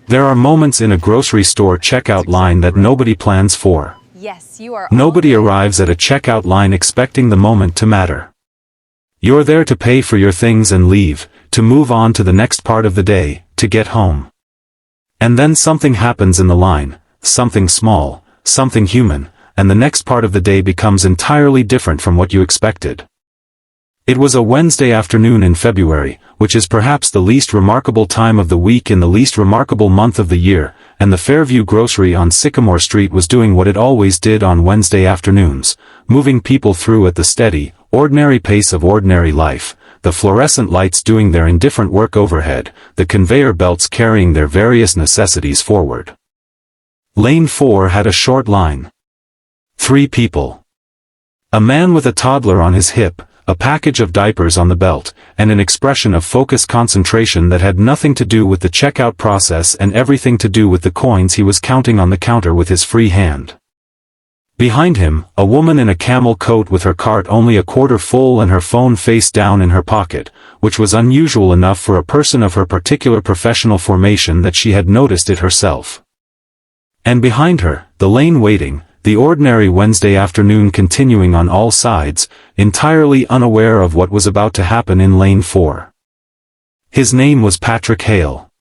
There are moments in a grocery store checkout line that nobody plans for. Yes, you are. Nobody arrives at a checkout line expecting the moment to matter. You're there to pay for your things and leave, to move on to the next part of the day, to get home. And then something happens in the line, something small, something human, and the next part of the day becomes entirely different from what you expected. It was a Wednesday afternoon in February, which is perhaps the least remarkable time of the week in the least remarkable month of the year, and the Fairview Grocery on Sycamore Street was doing what it always did on Wednesday afternoons, moving people through at the steady, ordinary pace of ordinary life, the fluorescent lights doing their indifferent work overhead, the conveyor belts carrying their various necessities forward. Lane 4 had a short line. 3 people. A man with a toddler on his hip, a package of diapers on the belt, and an expression of focused concentration that had nothing to do with the checkout process and everything to do with the coins he was counting on the counter with his free hand. Behind him, a woman in a camel coat with her cart only a quarter full and her phone face down in her pocket, which was unusual enough for a person of her particular professional formation that she had noticed it herself. And behind her, the lane waiting, the ordinary Wednesday afternoon continuing on all sides, entirely unaware of what was about to happen in Lane 4. His name was Patrick Hale.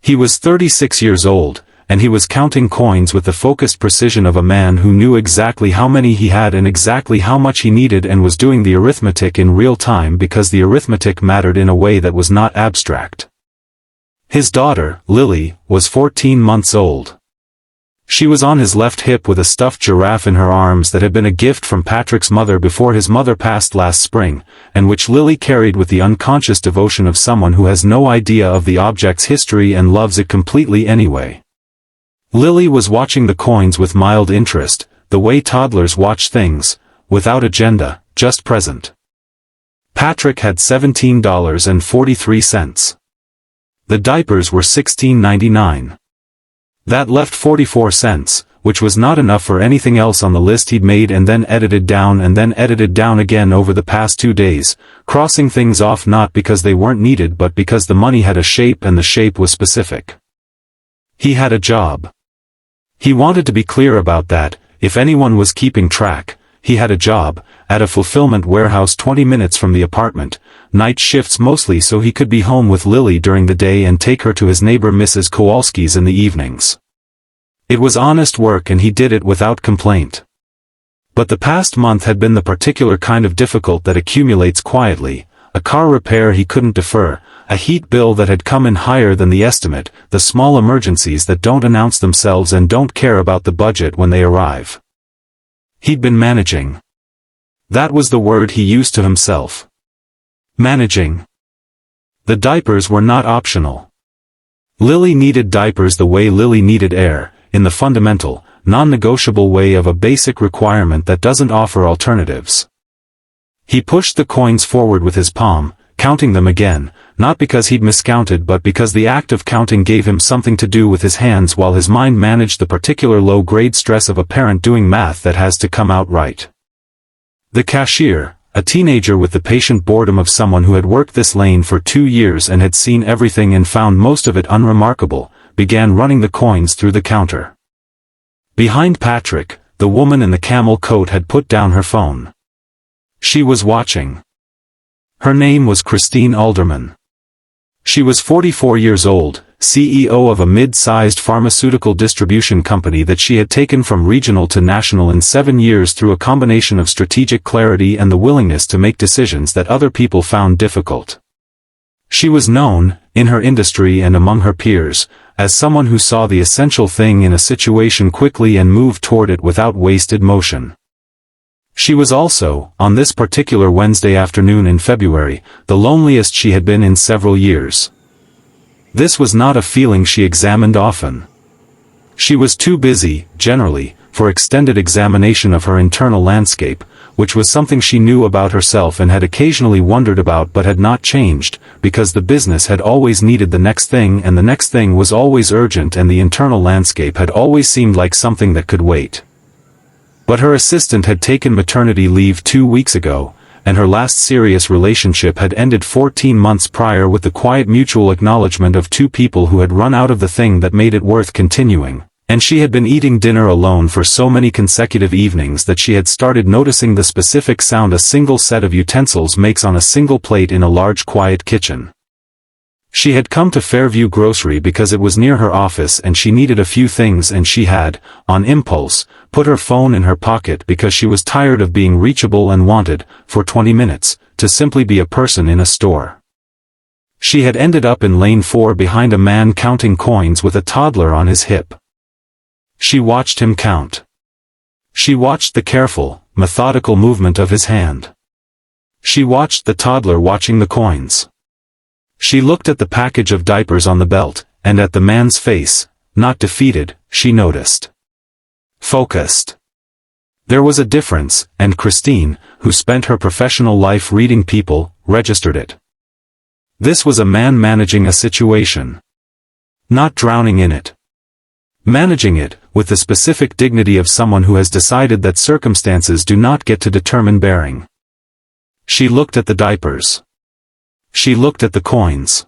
He was 36 years old, and he was counting coins with the focused precision of a man who knew exactly how many he had and exactly how much he needed and was doing the arithmetic in real time because the arithmetic mattered in a way that was not abstract. His daughter, Lily, was 14 months old. She was on his left hip with a stuffed giraffe in her arms that had been a gift from Patrick's mother before his mother passed last spring, and which Lily carried with the unconscious devotion of someone who has no idea of the object's history and loves it completely anyway. Lily was watching the coins with mild interest, the way toddlers watch things, without agenda, just present. Patrick had $17.43. The diapers were $16.99. That left 44 cents, which was not enough for anything else on the list he'd made and then edited down again over the past 2 days, crossing things off not because they weren't needed but because the money had a shape and the shape was specific. He had a job. He wanted to be clear about that. If anyone was keeping track, he had a job, at a fulfillment warehouse 20 minutes from the apartment, night shifts mostly so he could be home with Lily during the day and take her to his neighbor Mrs. Kowalski's in the evenings. It was honest work and he did it without complaint. But the past month had been the particular kind of difficult that accumulates quietly, a car repair he couldn't defer, a heat bill that had come in higher than the estimate, the small emergencies that don't announce themselves and don't care about the budget when they arrive. He'd been managing. That was the word he used to himself. Managing. The diapers were not optional. Lily needed diapers the way Lily needed air, in the fundamental, non-negotiable way of a basic requirement that doesn't offer alternatives. He pushed the coins forward with his palm, counting them again, not because he'd miscounted but because the act of counting gave him something to do with his hands while his mind managed the particular low-grade stress of a parent doing math that has to come out right. The cashier, a teenager with the patient boredom of someone who had worked this lane for 2 years and had seen everything and found most of it unremarkable, began running the coins through the counter. Behind Patrick, the woman in the camel coat had put down her phone. She was watching. Her name was Christine Alderman. She was 44 years old, CEO of a mid-sized pharmaceutical distribution company that she had taken from regional to national in 7 years through a combination of strategic clarity and the willingness to make decisions that other people found difficult. She was known, in her industry and among her peers, as someone who saw the essential thing in a situation quickly and moved toward it without wasted motion. She was also, on this particular Wednesday afternoon in February, the loneliest she had been in several years. This was not a feeling she examined often. She was too busy, generally, for extended examination of her internal landscape, which was something she knew about herself and had occasionally wondered about but had not changed, because the business had always needed the next thing and the next thing was always urgent and the internal landscape had always seemed like something that could wait. But her assistant had taken maternity leave 2 weeks ago, and her last serious relationship had ended 14 months prior with the quiet mutual acknowledgement of two people who had run out of the thing that made it worth continuing. And she had been eating dinner alone for so many consecutive evenings that she had started noticing the specific sound a single set of utensils makes on a single plate in a large quiet kitchen. She had come to Fairview Grocery because it was near her office and she needed a few things, and she had, on impulse, put her phone in her pocket because she was tired of being reachable and wanted, for 20 minutes, to simply be a person in a store. She had ended up in lane 4 behind a man counting coins with a toddler on his hip. She watched him count. She watched the careful, methodical movement of his hand. She watched the toddler watching the coins. She looked at the package of diapers on the belt, and at the man's face, not defeated, she noticed. Focused. There was a difference, and Christine, who spent her professional life reading people, registered it. This was a man managing a situation. Not drowning in it. Managing it, with the specific dignity of someone who has decided that circumstances do not get to determine bearing. She looked at the diapers. She looked at the coins.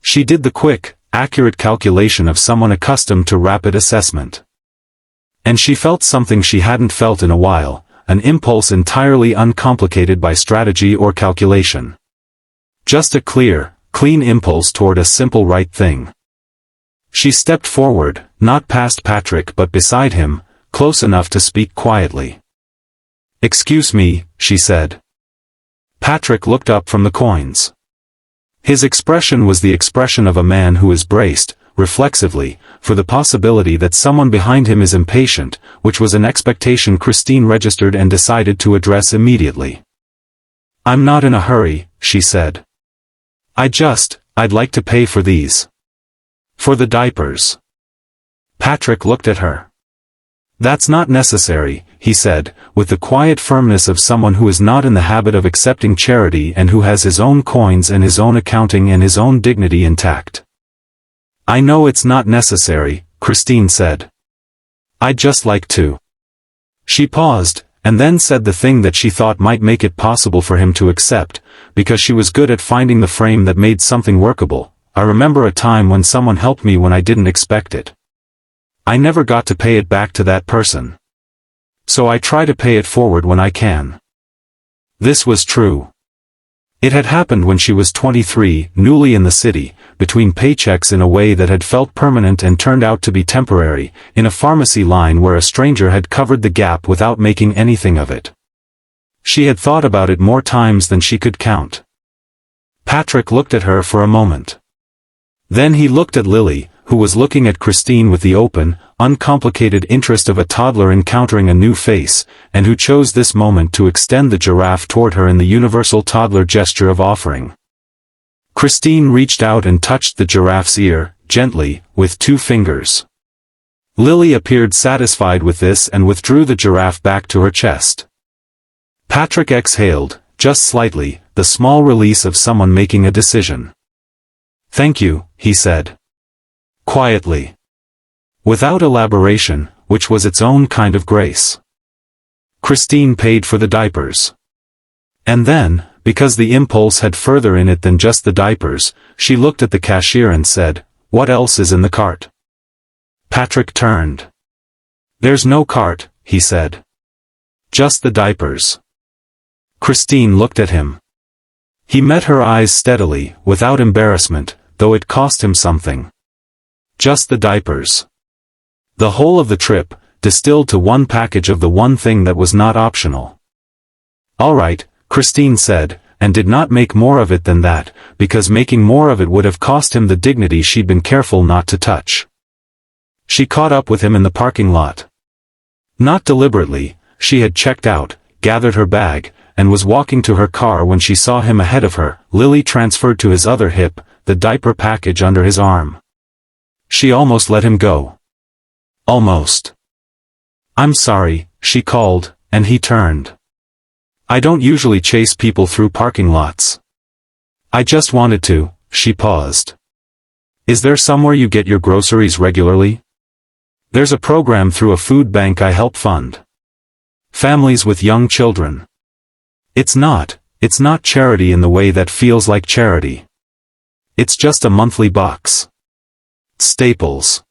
She did the quick, accurate calculation of someone accustomed to rapid assessment. And she felt something she hadn't felt in a while, an impulse entirely uncomplicated by strategy or calculation. Just a clear, clean impulse toward a simple right thing. She stepped forward, not past Patrick but beside him, close enough to speak quietly. "Excuse me," she said. Patrick looked up from the coins. His expression was the expression of a man who is braced, reflexively, for the possibility that someone behind him is impatient, which was an expectation Christine registered and decided to address immediately. "I'm not in a hurry," she said. I'd like to pay for these. For the diapers." Patrick looked at her. "That's not necessary," he said, with the quiet firmness of someone who is not in the habit of accepting charity and who has his own coins and his own accounting and his own dignity intact. "I know it's not necessary," Christine said. "I'd just like to." She paused, and then said the thing that she thought might make it possible for him to accept, because she was good at finding the frame that made something workable. "I remember a time when someone helped me when I didn't expect it. I never got to pay it back to that person. So I try to pay it forward when I can." This was true. It had happened when she was 23, newly in the city, between paychecks in a way that had felt permanent and turned out to be temporary, in a pharmacy line where a stranger had covered the gap without making anything of it. She had thought about it more times than she could count. Patrick looked at her for a moment. Then he looked at Lily, who was looking at Christine with the open, uncomplicated interest of a toddler encountering a new face, and who chose this moment to extend the giraffe toward her in the universal toddler gesture of offering. Christine reached out and touched the giraffe's ear, gently, with 2 fingers. Lily appeared satisfied with this and withdrew the giraffe back to her chest. Patrick exhaled, just slightly, the small release of someone making a decision. "Thank you," he said. Quietly. Without elaboration, which was its own kind of grace. Christine paid for the diapers. And then, because the impulse had further in it than just the diapers, she looked at the cashier and said, "What else is in the cart?" Patrick turned. "There's no cart," he said. "Just the diapers." Christine looked at him. He met her eyes steadily, without embarrassment, though it cost him something. Just the diapers. The whole of the trip, distilled to one package of the one thing that was not optional. "All right," Christine said, and did not make more of it than that, because making more of it would have cost him the dignity she'd been careful not to touch. She caught up with him in the parking lot. Not deliberately, she had checked out, gathered her bag, and was walking to her car when she saw him ahead of her. Lily transferred to his other hip, the diaper package under his arm. She almost let him go. Almost. "I'm sorry," she called, and he turned. "I don't usually chase people through parking lots. I just wanted to." She paused. "Is there somewhere you get your groceries regularly?" "There's a program through a food bank I help fund. Families with young children." It's not charity in the way that feels like charity. It's just a monthly box. Staples.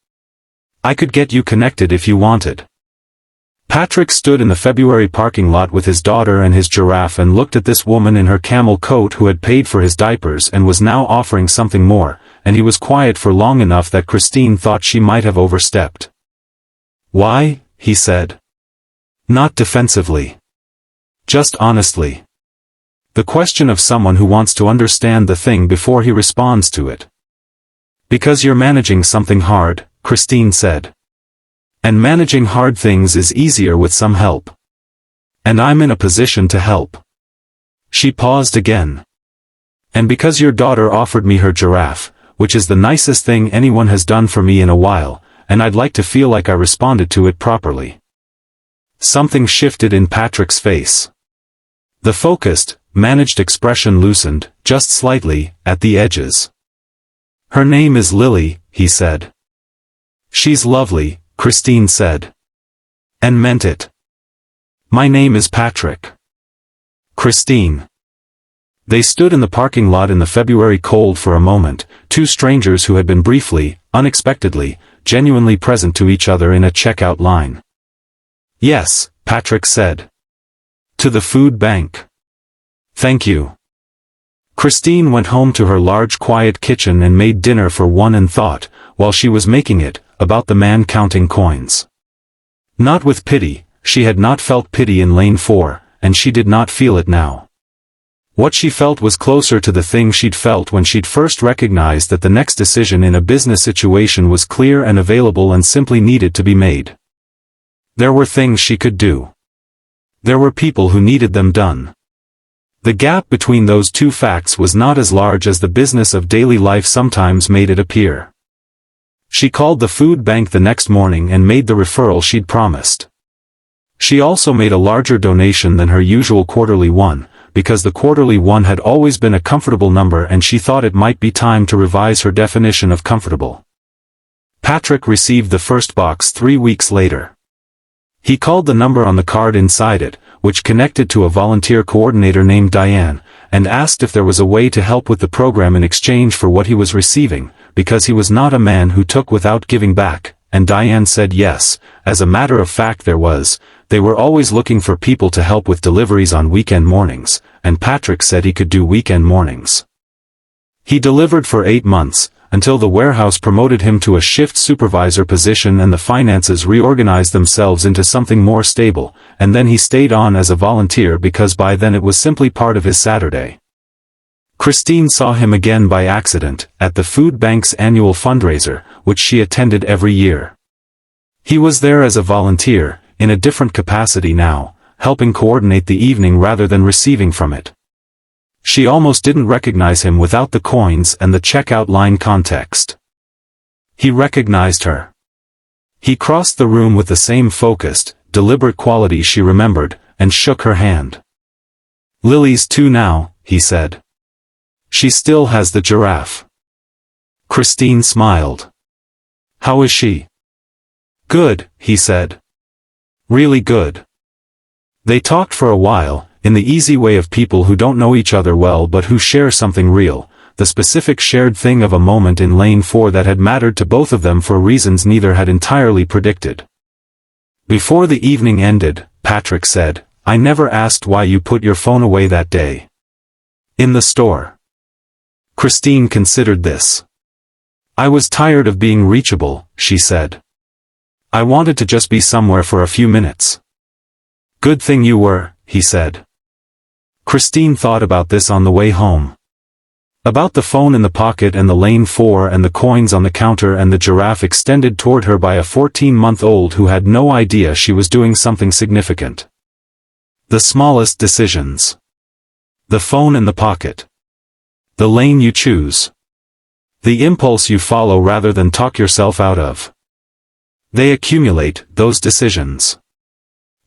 I could get you connected if you wanted. Patrick stood in the February parking lot with his daughter and his giraffe and looked at this woman in her camel coat who had paid for his diapers and was now offering something more, and he was quiet for long enough that Christine thought she might have overstepped. "Why?" he said. Not defensively. Just honestly. The question of someone who wants to understand the thing before he responds to it. "Because you're managing something hard," Christine said. "And managing hard things is easier with some help. And I'm in a position to help." She paused again. "And because your daughter offered me her giraffe, which is the nicest thing anyone has done for me in a while, and I'd like to feel like I responded to it properly." Something shifted in Patrick's face. The focused, managed expression loosened, just slightly, at the edges. "Her name is Lily," he said. "She's lovely," Christine said. And meant it. "My name is Patrick." Christine. They stood in the parking lot in the February cold for a moment, two strangers who had been briefly, unexpectedly, genuinely present to each other in a checkout line. "Yes," Patrick said. "To the food bank." "Thank you." Christine went home to her large quiet kitchen and made dinner for one and thought, while she was making it, about the man counting coins. Not with pity, she had not felt pity in lane 4, and she did not feel it now. What she felt was closer to the thing she'd felt when she'd first recognized that the next decision in a business situation was clear and available and simply needed to be made. There were things she could do. There were people who needed them done. The gap between those two facts was not as large as the business of daily life sometimes made it appear. She called the food bank the next morning and made the referral she'd promised. She also made a larger donation than her usual quarterly one, because the quarterly one had always been a comfortable number and she thought it might be time to revise her definition of comfortable. Patrick received the first box 3 weeks later. He called the number on the card inside it, which connected to a volunteer coordinator named Diane, and asked if there was a way to help with the program in exchange for what he was receiving, because he was not a man who took without giving back, and Diane said yes. As a matter of fact there was. They were always looking for people to help with deliveries on weekend mornings, and Patrick said he could do weekend mornings. He delivered for 8 months, until the warehouse promoted him to a shift supervisor position and the finances reorganized themselves into something more stable, and then he stayed on as a volunteer because by then it was simply part of his Saturday. Christine saw him again by accident, at the food bank's annual fundraiser, which she attended every year. He was there as a volunteer, in a different capacity now, helping coordinate the evening rather than receiving from it. She almost didn't recognize him without the coins and the checkout line context. He recognized her. He crossed the room with the same focused, deliberate quality she remembered, and shook her hand. "Lily's 2 now," he said. "She still has the giraffe." Christine smiled. "How is she?" "Good," he said. "Really good." They talked for a while, in the easy way of people who don't know each other well but who share something real, the specific shared thing of a moment in lane 4 that had mattered to both of them for reasons neither had entirely predicted. Before the evening ended, Patrick said, "I never asked why you put your phone away that day." "In the store." Christine considered this. "I was tired of being reachable," she said. "I wanted to just be somewhere for a few minutes." "Good thing you were," he said. Christine thought about this on the way home. About the phone in the pocket and the lane 4 and the coins on the counter and the giraffe extended toward her by a 14-month-old who had no idea she was doing something significant. The smallest decisions. The phone in the pocket. The lane you choose. The impulse you follow rather than talk yourself out of. They accumulate, those decisions.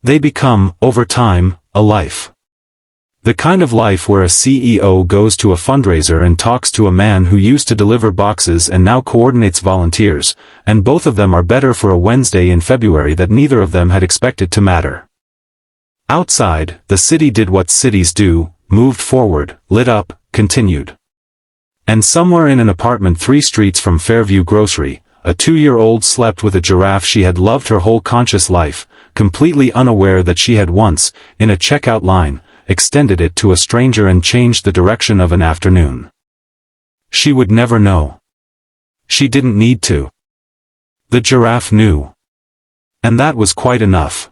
They become, over time, a life. The kind of life where a CEO goes to a fundraiser and talks to a man who used to deliver boxes and now coordinates volunteers, and both of them are better for a Wednesday in February that neither of them had expected to matter. Outside, the city did what cities do, moved forward, lit up, continued. And somewhere in an apartment 3 streets from Fairview Grocery, a 2-year-old slept with a giraffe she had loved her whole conscious life, completely unaware that she had once, in a checkout line, extended it to a stranger and changed the direction of an afternoon. She would never know. She didn't need to. The giraffe knew. And that was quite enough.